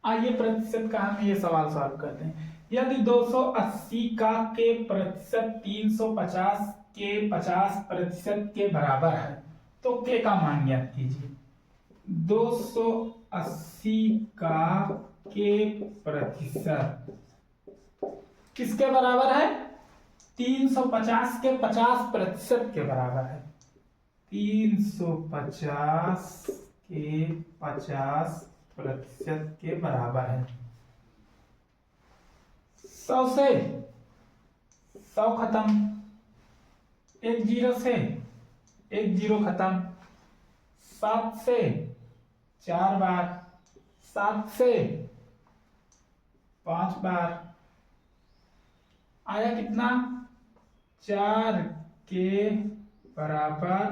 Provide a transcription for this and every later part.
आइए प्रतिशत का हम ये सवाल सॉल्व करते हैं। यदि 280 का के प्रतिशत 350 के 50% के बराबर है तो के का मान ज्ञात कीजिए। 280 का के प्रतिशत किसके बराबर है? 350 के 50% के बराबर है। 350 के 50% के बराबर है। 100 से 100 खत्म, एक जीरो से एक जीरो खत्म, 7 से 4 बार, 7 से 5 बार, आया कितना? 4 के बराबर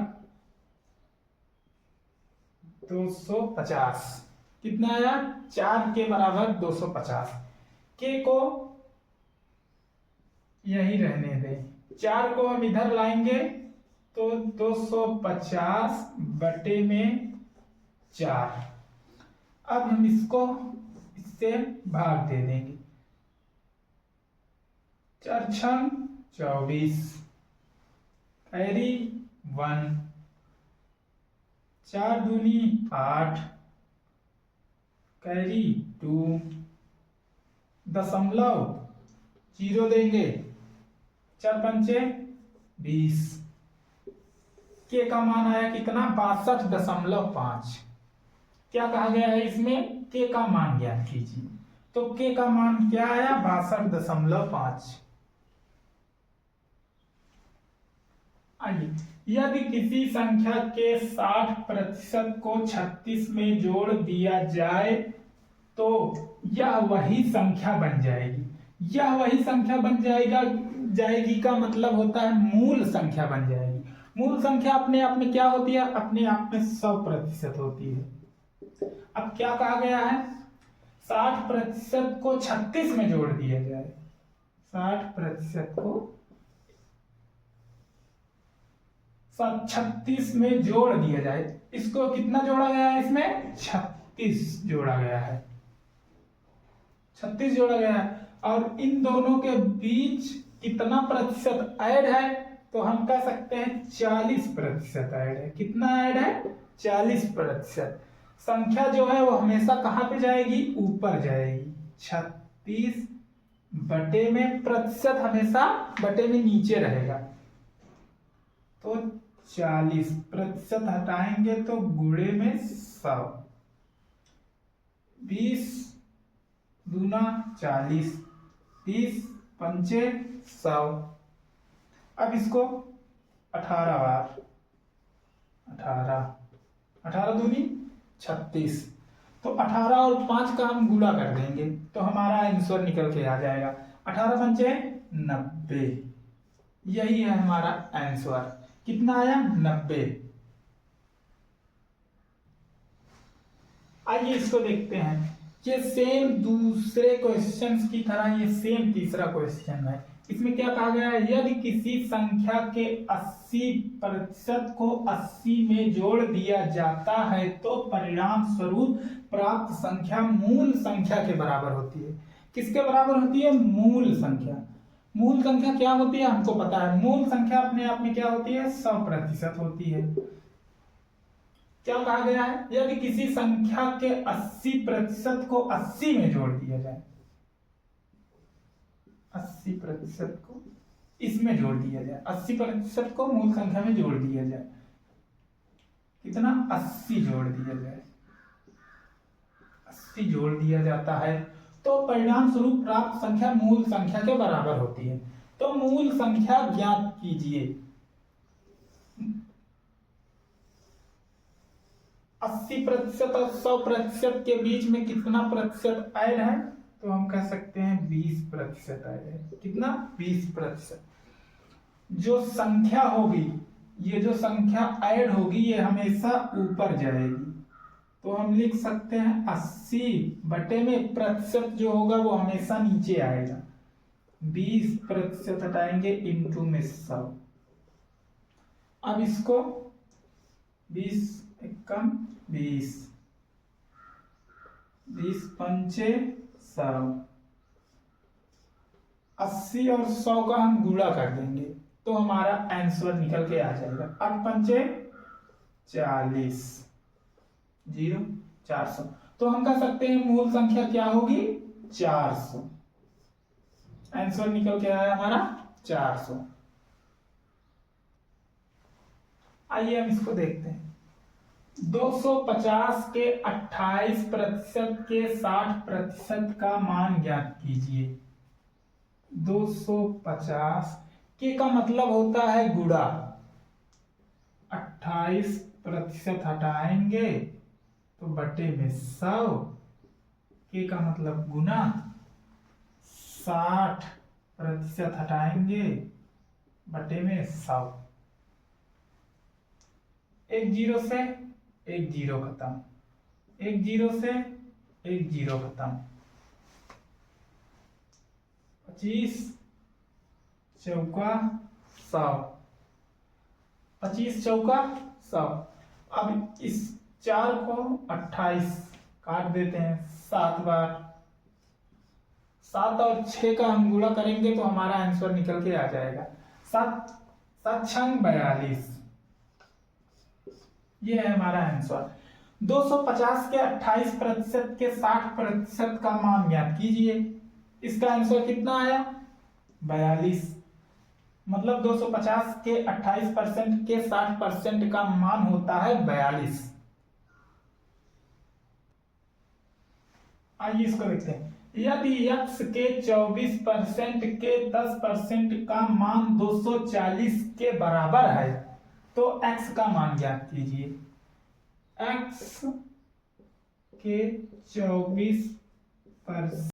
250। कितना आया? 4 के बराबर 250। के को यही रहने दें, 4 को हम इधर लाएंगे तो 250 बटे में 4। अब हम इसको इससे भाग दे देंगे। 4 छंग 24, कैरी 1, 4 दूनी 8, कैरी 2, दशमलव 0 देंगे, 4 पंचे 20। के का मान आया कितना? 62.5। क्या कहा गया है इसमें? के का मान ज्ञात कीजिए। तो के का मान क्या आया? 62.5। आइए, यदि किसी संख्या के 60% को 36 में जोड़ दिया जाए तो यह वही संख्या बन जाएगी। यह वही संख्या बन जाएगी का मतलब होता है मूल संख्या बन जाएगी। मूल संख्या अपने आप में क्या होती है? अपने आप में 100% होती है। अब क्या कहा गया है? 60% को 36 में जोड़ दिया जाए। 60% को 36 में जोड़ दिया जाए। इसको कितना जोड़ा गया है? इसमें 36 जोड़ा गया है। 36 जोड़ा गया है और इन दोनों के बीच कितना प्रतिशत ऐड है? तो हम कह सकते हैं 40% ऐड है। कितना ऐड है? 40%। संख्या जो है वो हमेशा कहां पे जाएगी? ऊपर जाएगी। 36 बटे में प्रतिशत हमेशा बटे में नीचे रहेगा। तो 40% हटाएंगे तो गुणे में 100, 20 दूना 40, 30 पंचे 100। अब इसको 18 बार, 18 दूनी 36। तो 18 और 5 का हम गुणा कर देंगे तो हमारा आंसर निकल के आ जाएगा। 18 पंचे 90। यही है हमारा आंसर। कितना आया? 90। आइए इसको देखते हैं। ये सेम दूसरे क्वेश्चंस की तरह ये सेम तीसरा क्वेश्चन है। इसमें क्या कहा गया है? यदि किसी संख्या के 80% को 80 में जोड़ दिया जाता है तो परिणाम स्वरूप प्राप्त संख्या मूल संख्या के बराबर होती है। किसके बराबर होती है? मूल संख्या। मूल संख्या क्या होती है? हमको पता है। मूल संख्या अपने आप में क्या होती है? 100% होती है। क्या कहा गया है? यदि किसी संख्या के 80% को 80 में जोड़ दिया जाए, 80% को इसमें जोड़ दिया जाए, 80% को मूल संख्या में जोड़ दिया जाए, कितना? 80 जोड़ दिया जाए, 80 जोड़ दिया जाता है तो परिणाम स्वरूप प्राप्त संख्या मूल संख्या के बराबर होती है। तो मूल संख्या ज्ञात कीजिए। 80% और 100% के बीच में कितना प्रतिशत ऐड है? तो हम कह सकते हैं 20% ऐड है। कितना? 20%। जो संख्या होगी, ये जो संख्या ऐड होगी ये हमेशा ऊपर जाएगी। तो हम लिख सकते हैं 80 बटे में प्रतिशत जो होगा वो हमेशा नीचे आएगा। 20% हटाएंगे इंटू में 100। अब इसको 20 कम 20, 20 पंचे 100, 80 और 100 का हम गुणा कर देंगे तो हमारा आंसर निकल के आ जाएगा। 8 पंचे 40, 0 400। तो हम कह सकते हैं मूल संख्या क्या होगी, 400। आंसर निकल के आया हमारा 400। आइए हम इसको देखते हैं। 250 के 28% के 60% का मान ज्ञात कीजिए। 250 के का मतलब होता है गुणा, 28% हटाएंगे तो बटे में 100, के का मतलब गुना, 60% हटाएंगे बटे में 100। एक जीरो से एक जीरो खत्म, एक जीरो से एक जीरो खत्म, 25 चौका 100, 25 चौका 100। अब इस 4 को 28 काट देते हैं 7 बार, 7 और 6 का हम गुणा करेंगे तो हमारा आंसर निकल के आ जाएगा 7 7 छंग 42। ये है हमारा आंसर। 250 के 28% के 60% का मान ज्ञात कीजिए। इसका आंसर कितना आया, 42। मतलब 250 के 28% के 60% का मान होता है 42। आइए इसको देखते हैं। यदि x के 24% के 10% का मान 240 के बराबर है तो x का मान ज्ञात कीजिए। x के 24%